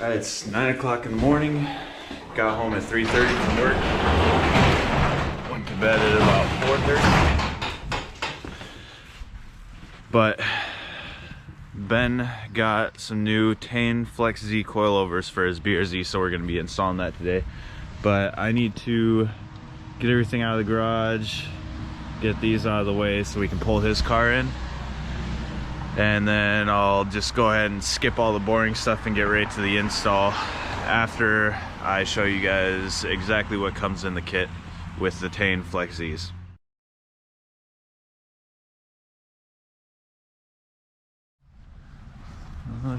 It's 9 o'clock in the morning. Got home at 3:30 from work. Went to bed at about 4:30. But Ben got some new Tein Flex Z coilovers for his BRZ, so we're going to be installing that today. But I need to get everything out of the garage, get these out of the way so we can pull his car in. And then I'll just go ahead and skip all the boring stuff and get right to the install after I show you guys exactly what comes in the kit with the Tein Flex Z's.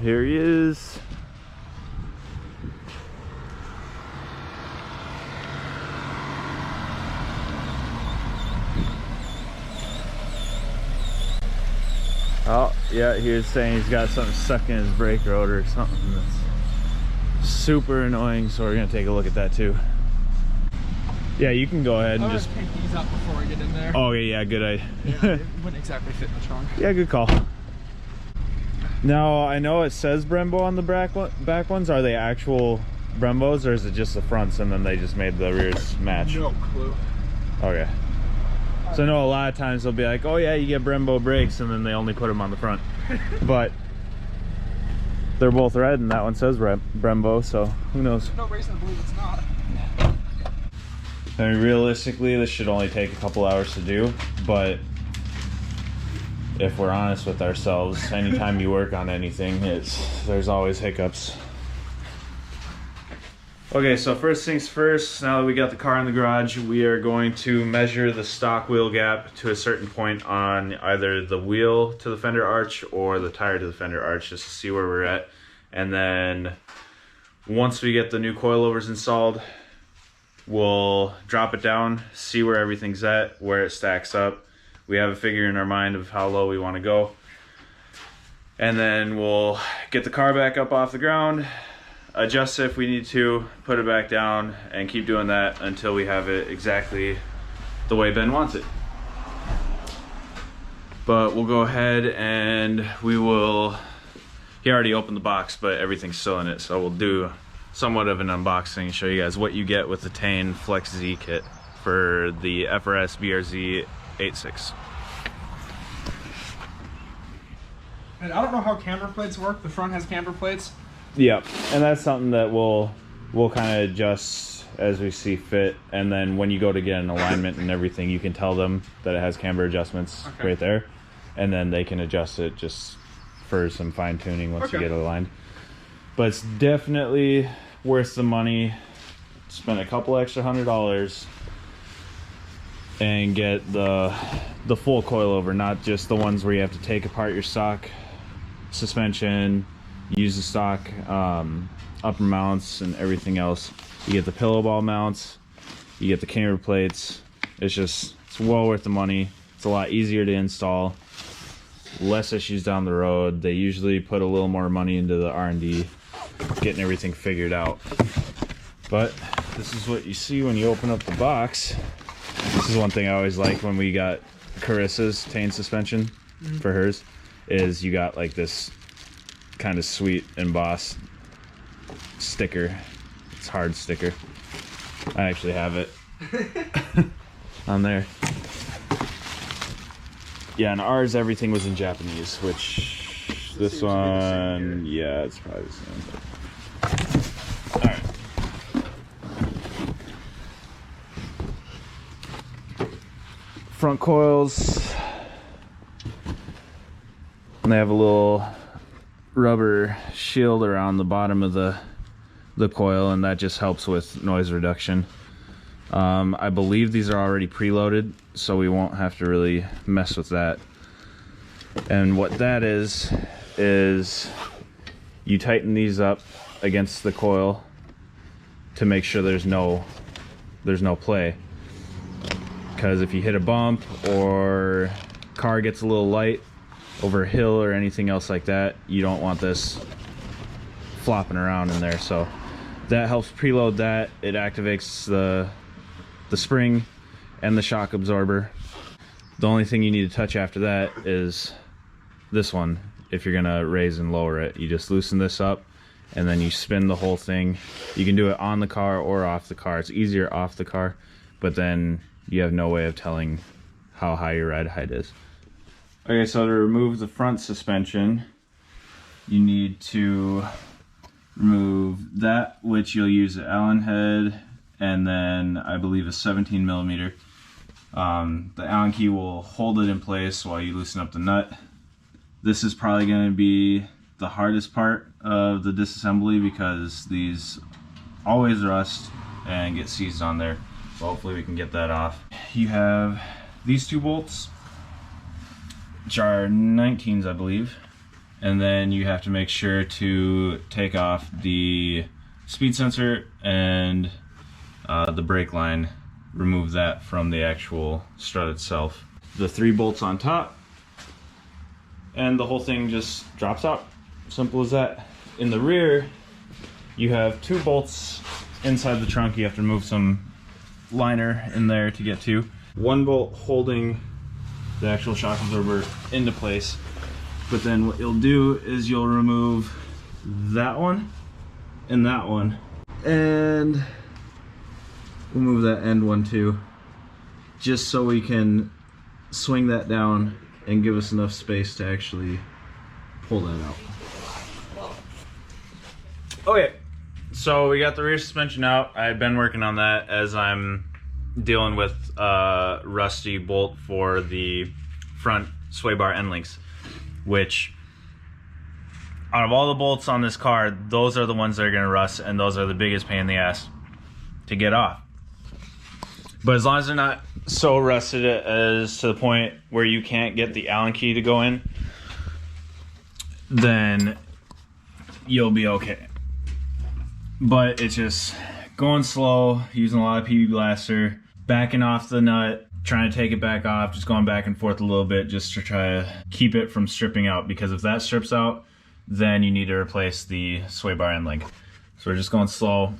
Here he is. Oh, yeah, he was saying he's got something stuck in his brake rotor or something that's super annoying, so we're gonna take a look at that too. Yeah, you can go ahead and just take these out before I get in there. Oh yeah, good idea. Yeah, it wouldn't exactly fit in the trunk. Yeah, good call. Now, I know it says Brembo on the back ones. Are they actual Brembos, or is it just the fronts and then they just made the rears match? No clue. Okay. So I know a lot of times they'll be like, oh yeah, you get Brembo brakes, and then they only put them on the front. But they're both red and that one says Brembo, so who knows? No reason to believe it's not. I mean, realistically, this should only take a couple hours to do, but if we're honest with ourselves, anytime you work on anything, there's always hiccups. Okay, so first things first, now that we got the car in the garage, we are going to measure the stock wheel gap to a certain point on either the wheel to the fender arch or the tire to the fender arch, just to see where we're at. And then once we get the new coilovers installed, we'll drop it down, see where everything's at, where it stacks up. We have a figure in our mind of how low we want to go. And then we'll get the car back up off the ground, adjust it if we need to, put it back down, and keep doing that until we have it exactly the way Ben wants it. But we'll go ahead and we will, he already opened the box, but everything's still in it, so we'll do somewhat of an unboxing and show you guys what you get with the Tein Flex Z kit for the FRS BRZ 86. And I don't know how camber plates work. The front has camber plates. Yep, and that's something that we'll kind of adjust as we see fit, and then when you go to get an alignment and everything, you can tell them that it has camber adjustments right there, and then they can adjust it just for some fine tuning once you get it aligned. But it's definitely worth the money. Spend a couple extra $100 and get the full coilover, not just the ones where you have to take apart your stock suspension, use the stock upper mounts and everything else. You get the pillow ball mounts, you get the camber plates. It's well worth the money. It's a lot easier to install, less issues down the road. They usually put a little more money into the R&D, getting everything figured out. But this is what you see when you open up the box. This is one thing I always like when we got Carissa's Tein suspension for hers, is you got like this kind of sweet embossed sticker. It's hard sticker. I actually have it on there. Yeah, and ours, everything was in Japanese, which this one, yeah, it's probably the same. All right. Front coils, and they have a little rubber shield around the bottom of the coil, and that just helps with noise reduction. I believe these are already preloaded, so we won't have to really mess with that. And what that is you tighten these up against the coil to make sure there's no play. Because if you hit a bump or car gets a little light over a hill or anything else like that, you don't want this flopping around in there. So that helps preload that. It activates the spring and the shock absorber. The only thing you need to touch after that is this one. If you're gonna raise and lower it, you just loosen this up and then you spin the whole thing. You can do it on the car or off the car. It's easier off the car, but then you have no way of telling how high your ride height is. Okay, so to remove the front suspension, you need to remove that, which you'll use an Allen head, and then I believe a 17 millimeter. The Allen key will hold it in place while you loosen up the nut. This is probably going to be the hardest part of the disassembly because these always rust and get seized on there. So hopefully we can get that off. You have these two bolts, which are 19s, I believe. And then you have to make sure to take off the speed sensor and the brake line. Remove that from the actual strut itself. The 3 bolts on top, and the whole thing just drops out. Simple as that. In the rear, you have 2 bolts inside the trunk. You have to remove some liner in there to get to. 1 bolt holding the actual shock absorber into place. But then what you'll do is you'll remove that one and that one, and we'll move that end one too, just so we can swing that down and give us enough space to actually pull that out. Okay, so we got the rear suspension out. I've been working on that as I'm dealing with a rusty bolt for the front sway bar end links, which out of all the bolts on this car, those are the ones that are gonna rust, and those are the biggest pain in the ass to get off. But as long as they're not so rusted as to the point where you can't get the Allen key to go in, then you'll be okay. But it's just going slow, using a lot of PB blaster, backing off the nut, trying to take it back off, just going back and forth a little bit just to try to keep it from stripping out, because if that strips out, then you need to replace the sway bar end link. So we're just going slow.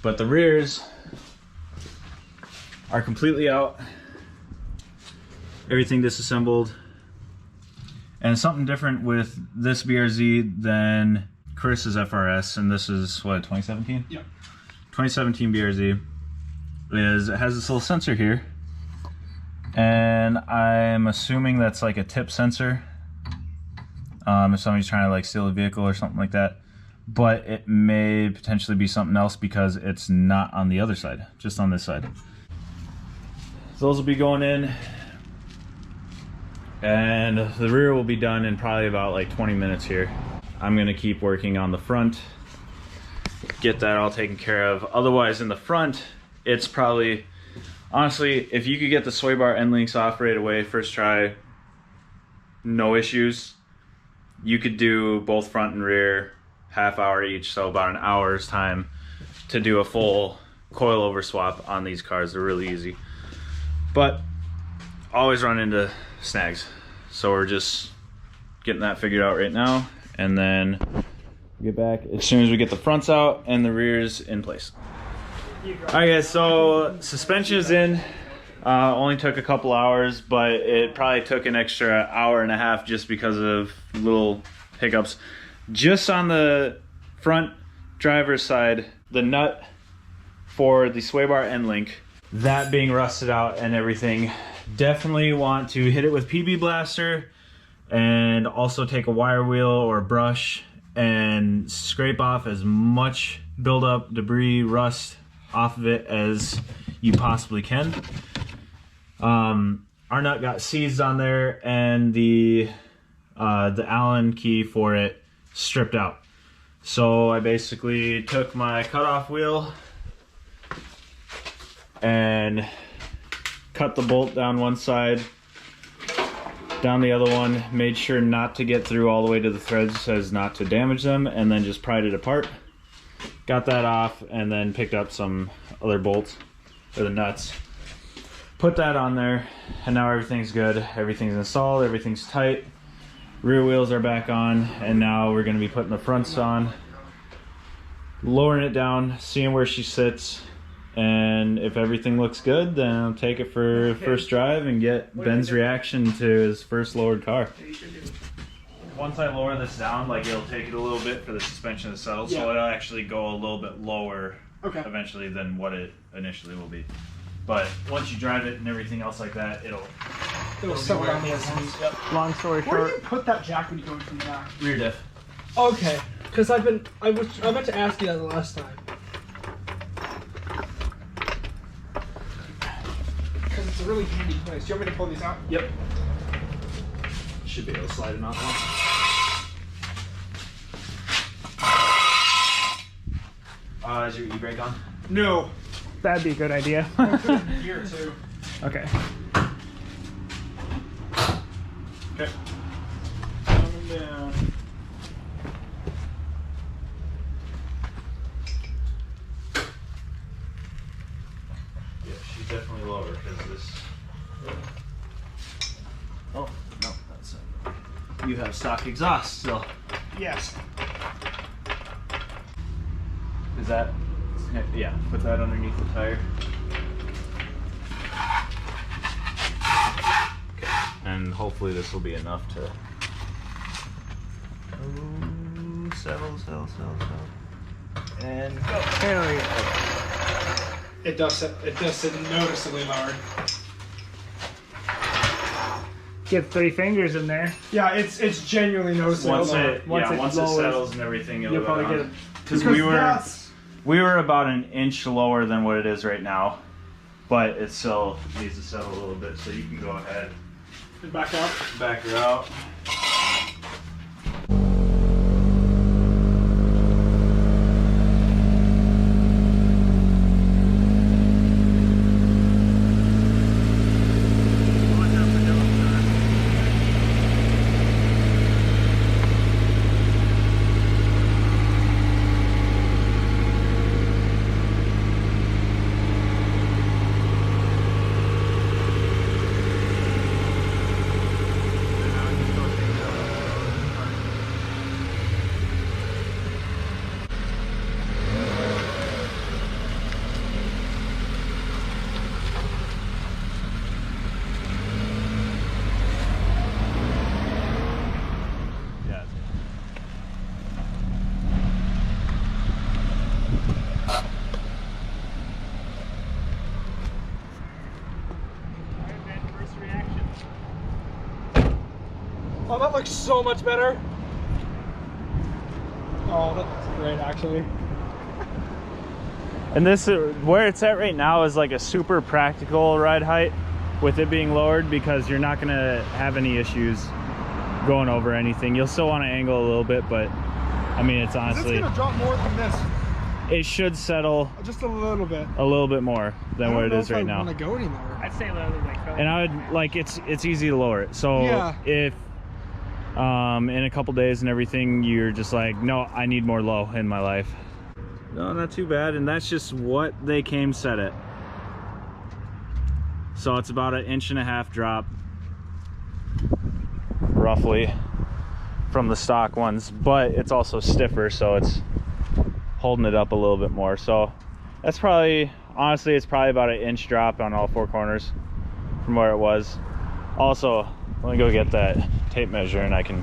But the rears are completely out. Everything disassembled. And something different with this BRZ than Chris's FRS, and this is what, 2017? Yeah. 2017 BRZ. Is it has this little sensor here, and I'm assuming that's like a tip sensor if somebody's trying to like steal a vehicle or something like that, but it may potentially be something else because it's not on the other side, just on this side. So those will be going in, and the rear will be done in probably about like 20 minutes here. I'm gonna keep working on the front, get that all taken care of. Otherwise in the front, it's probably, honestly, if you could get the sway bar end links off right away, first try, no issues. You could do both front and rear, half hour each, so about an hour's time to do a full coilover swap on these cars. They're really easy. But always run into snags. So we're just getting that figured out right now, and then get back as soon as we get the fronts out and the rears in place. Alright guys, so suspension is in. Only took a couple hours, but it probably took an extra hour and a half just because of little hiccups. Just on the front driver's side, the nut for the sway bar end link, that being rusted out and everything, definitely want to hit it with PB blaster, and also take a wire wheel or a brush and scrape off as much buildup, debris, rust off of it as you possibly can. Our nut got seized on there, and the Allen key for it stripped out. So I basically took my cutoff wheel and cut the bolt down one side, down the other one, made sure not to get through all the way to the threads as not to damage them, and then just pried it apart. Got that off, and then picked up some other bolts, or the nuts. Put that on there, and now everything's good. Everything's installed, everything's tight. Rear wheels are back on, and now we're gonna be putting the fronts on, lowering it down, seeing where she sits, and if everything looks good, then I'll take it for first drive and get Ben's reaction to his first lowered car. once I lower this down, like it'll take it a little bit for the suspension to settle, so it'll actually go a little bit lower eventually than what it initially will be. But once you drive it and everything else like that, it'll settle down more. Yep. Long story Where short, do you put that jack when you go from the back? Rear diff. Okay, because I meant to ask you that the last time. Because it's a really handy place. Do you want me to pull these out? Yep. Should be able to slide them out now. Is your e-brake on? No. that'd be a good idea. Gear too. Okay. Okay. Coming down. Yeah, she's definitely lower because this. Oh no, that's you have stock exhaust still. Yes. Is that? Yeah. Put that underneath the tire. Okay. And hopefully this will be enough to. Settle. And go. Hell yeah. It does sit noticeably lower. Get 3 fingers in there. Yeah, it's genuinely noticeable. Once it settles and everything, you'll probably get it. Because we were about an inch lower than what it is right now, but it still needs to settle a little bit. So you can go ahead and back out. Back her out. Oh, that looks so much better. Oh, that looks great, actually. And this, where it's at right now, is like a super practical ride height with it being lowered, because you're not gonna have any issues going over anything. You'll still want to angle a little bit, but I mean, it's honestly, It's gonna drop more than this. it should settle Just a little bit. more than what it is right now. I don't know if I want to go anymore. I'd say literally like. And I would like, it's easy to lower it. So Yeah. if in a couple days and everything, you're just like, no, I need more low in my life. No, not too bad. And that's just what they came set at. So it's about 1.5 inch drop roughly from the stock ones, but it's also stiffer, so it's holding it up a little bit more. So that's probably, honestly, it's probably about 1 inch drop on all 4 corners from where it was. Also, let me go get that tape measure and I can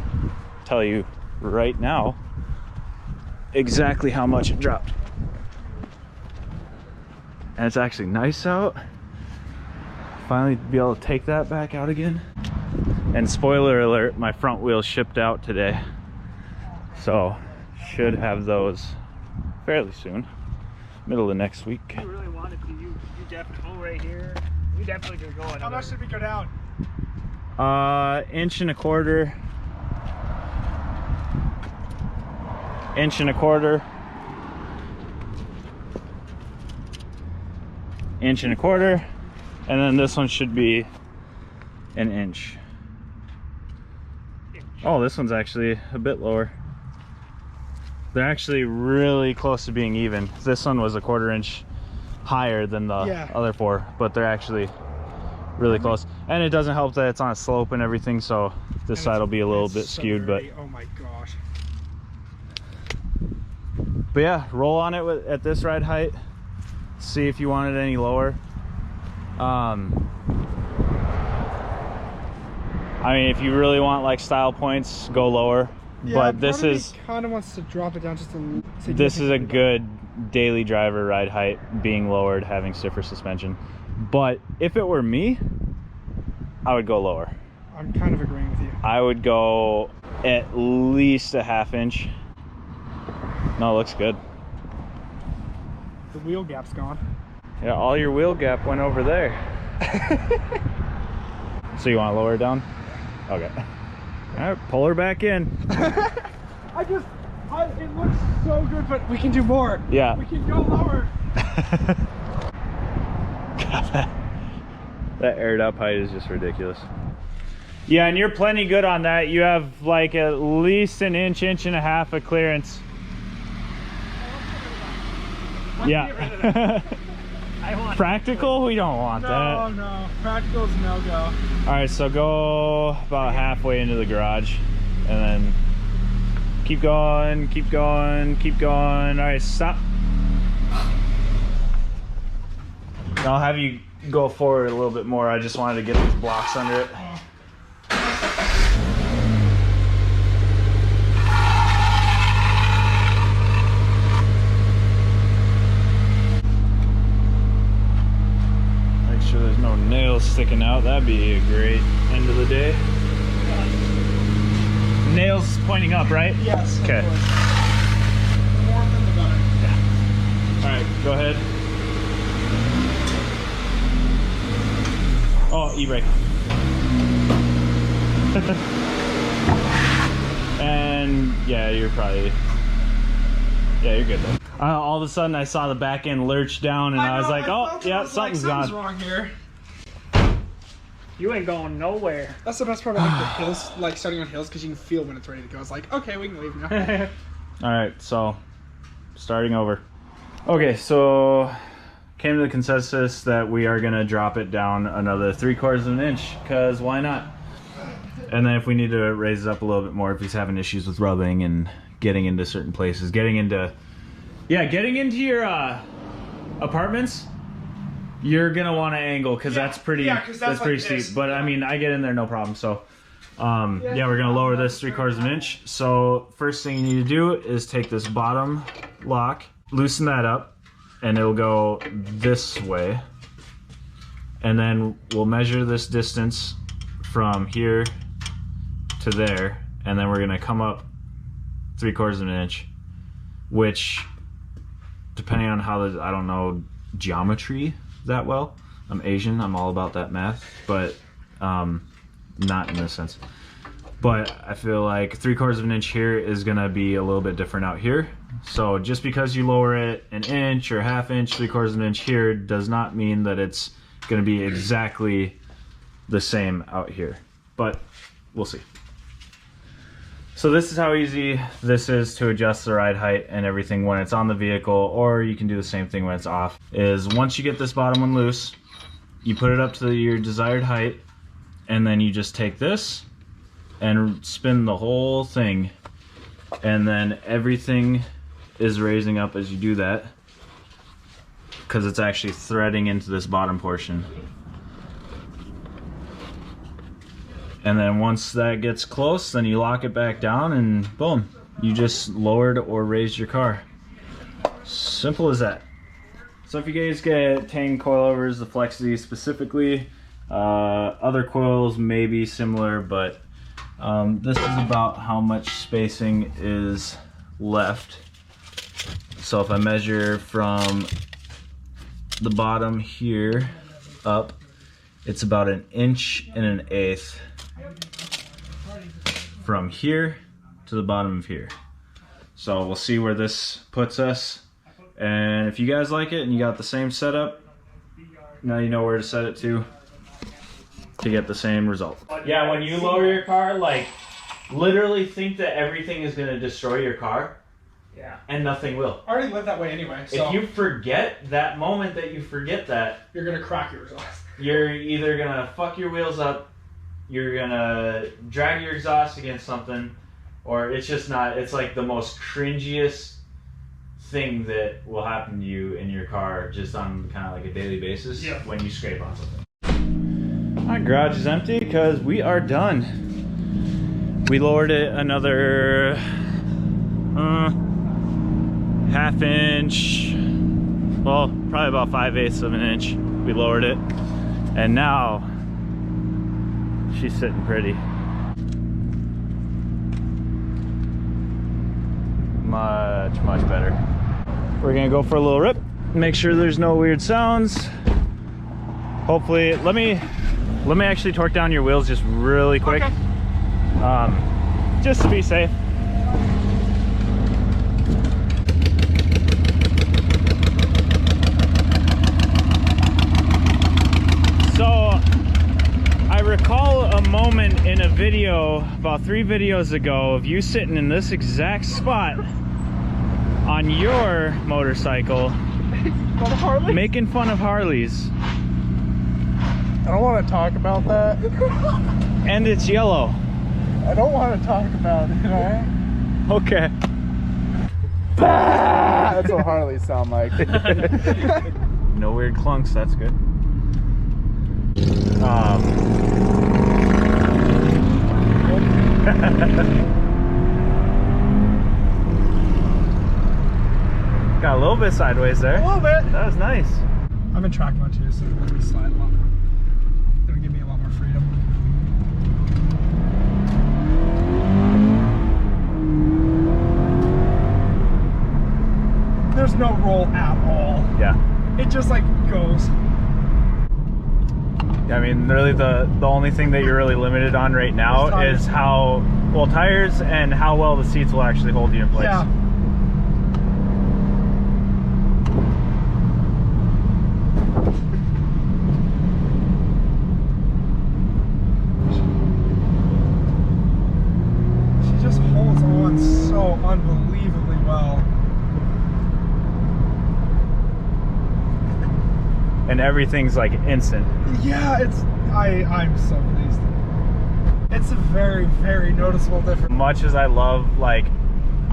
tell you right now exactly how much it dropped. And it's actually nice out. Finally be able to take that back out again. And spoiler alert, my front wheels shipped out today, so should have those fairly soon, middle of next week. If you really wanted to, you definitely go right here. You definitely could go another. How much did we go down? 1.25 inches, 1.25 inches, 1.25 inches, and then this one should be 1 inch. Oh, this one's actually a bit lower. They're actually really close to being even. This one was 1/4 inch higher than the other 4, but they're actually really close. And it doesn't help that it's on a slope and everything, so this side will be a little bit skewed, but oh my gosh. But yeah, roll on it at this ride height. See if you want it I mean, if you really want like style points, go lower. Yeah, but this is kind of wants to drop it down just a. This is a good daily driver ride height, being lowered, having stiffer suspension. But if it were me, I would go lower. I'm kind of agreeing with you. I would go at least a ½ inch. No, it looks good. The wheel gap's gone. Yeah, all your wheel gap went over there. So you want to lower it down? Okay. All right, pull her back in. it looks so good, but we can do more. Yeah. We can go lower. God, that aired up height is just ridiculous. Yeah, and you're plenty good on that. You have like at least an inch, inch and a half of clearance. Yeah. I want Practical? We don't want that. No, practical is no go. All right, so go about halfway into the garage and then keep going, keep going, keep going. All right, stop. I'll have you go forward a little bit more. I just wanted to get these blocks under it. Make sure there's no nails sticking out. That'd be a great end of the day. Nails pointing up, right? Yes. Okay. More than the better. Yeah. All right, go ahead. Oh, e-brake. And yeah, you're probably, yeah, you're good though. All of a sudden I saw the back end lurch down and I was like, oh yeah, something's gone. Something's wrong here. You ain't going nowhere. That's the best part about like the hills, like starting on hills, because you can feel when it's ready to go. It's like, okay, we can leave now. All right, so starting over. Okay, so came to the consensus that we are gonna drop it down another 3/4 of an inch, because why not? And then if we need to raise it up a little bit more, if he's having issues with rubbing and getting into certain places, getting into your apartments, you're gonna want to angle, because that's pretty, that's like pretty this. steep. But I mean, I get in there no problem. So yeah, we're gonna lower this 3/4 of an inch. So first thing you need to do is take this bottom lock, loosen that up, and it'll go this way, and then we'll measure this distance from here to there, and then we're gonna come up 3/4 of an inch, which, depending on how the, I don't know geometry that well. I'm Asian, I'm all about that math, but not in this sense. But I feel like 3/4 of an inch here is gonna be a little bit different out here. So just because you lower it an inch or a ½ inch, 3/4 of an inch here does not mean that it's gonna be exactly the same out here, but we'll see. So this is how easy this is to adjust the ride height and everything when it's on the vehicle, or you can do the same thing when it's off. Is once you get this bottom one loose, you put it up to your desired height, and then you just take this and spin the whole thing, and then everything is raising up as you do that, because it's actually threading into this bottom portion. And then once that gets close, then you lock it back down and boom, you just lowered or raised your car. Simple as that. So if you guys get Tein coilovers, the Flex Z specifically, other coils may be similar, but this is about how much spacing is left. So if I measure from the bottom here up, it's about 1 1/8 inches from here to the bottom of here. So we'll see where this puts us. And if you guys like it and you got the same setup, now you know where to set it to get the same result. Yeah, when you lower your car, like literally think that everything is gonna destroy your car. Yeah. And nothing will. I already live that way anyway. So if you forget that moment that you forget that, you're gonna crack your exhaust. You're either gonna fuck your wheels up, you're gonna drag your exhaust against something, or it's just not, it's like the most cringiest thing that will happen to you in your car just on kind of like a daily basis when you scrape on something. My garage is empty because we are done. We lowered it another half inch, well, probably about 5/8 of an inch. We lowered it, and now she's sitting pretty. Much better. We're gonna go for a little rip, make sure there's no weird sounds. Hopefully, let me actually torque down your wheels just really quick. Okay. Just to be safe. So I recall a moment in a video about 3 videos ago of you sitting in this exact spot on your motorcycle making fun of Harleys. I don't want to talk about that. And it's yellow. I don't want to talk about it, alright? Okay. That's what Harleys sound like. No weird clunks, that's good. Got a little bit sideways there. A little bit. That was nice. I'm in track mode too, so it'll let me slide a lot more. It'll give me a lot more freedom. There's no roll at all. Yeah. It just like goes. I mean, really the only thing that you're really limited on right now is how well tires and how well the seats will actually hold you in place. Yeah. She just holds on so unbelievably well. And everything's like instant. Yeah, I'm so pleased. It's a very, very noticeable difference. Much as I love like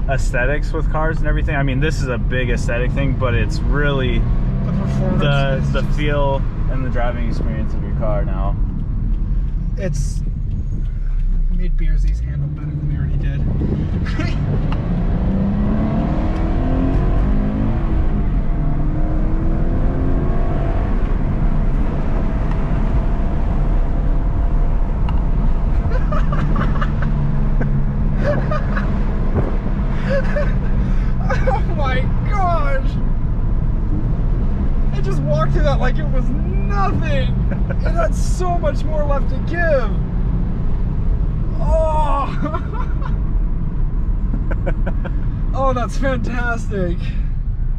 aesthetics with cars and everything, I mean, this is a big aesthetic thing, but it's really The performance. the feel and the driving experience of your car now. It's made BRZ's handle better than they already did. Oh my gosh! I just walked through that like it was nothing! It had so much more left to give! Oh! Oh, that's fantastic!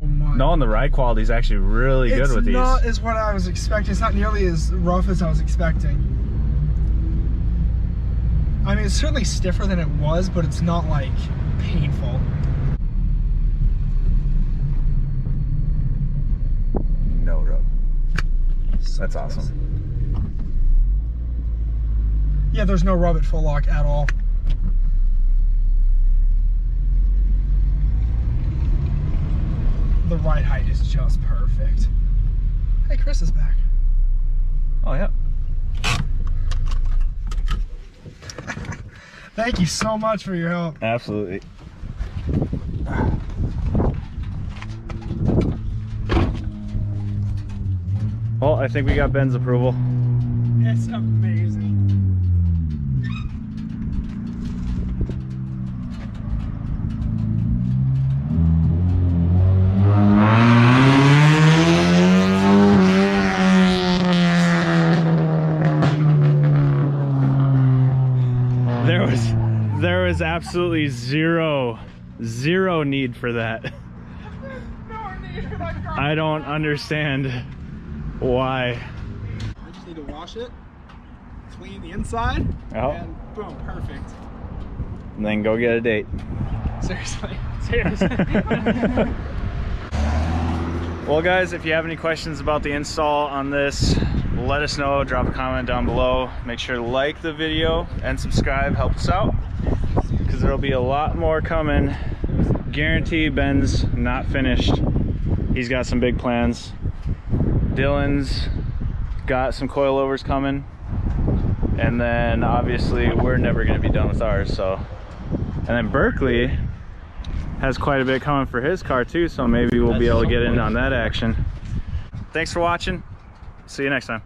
Oh my. No, and the ride quality is actually really good with these. It's not as what I was expecting. It's not nearly as rough as I was expecting. I mean, it's certainly stiffer than it was, but it's not like painful. No rub. That's awesome. Yeah, there's no rub at full lock at all. The ride height is just perfect. Hey, Chris is back. Oh yeah. Thank you so much for your help. Absolutely. Well, I think we got Ben's approval. It's amazing. There was absolutely zero need for that. No need for that garbage. I don't understand why. I just need to wash it, clean the inside, Oh. and boom, perfect. And then go get a date. Seriously. Well guys, if you have any questions about the install on this, let us know. Drop a comment down below. Make sure to like the video and subscribe. Help us out, because there'll be a lot more coming. Guarantee Ben's not finished. He's got some big plans. Dylan's got some coilovers coming. And then obviously we're never going to be done with ours. So, and then Berkeley has quite a bit coming for his car too, so maybe we'll be able to get in on that action. Thanks for watching. See you next time.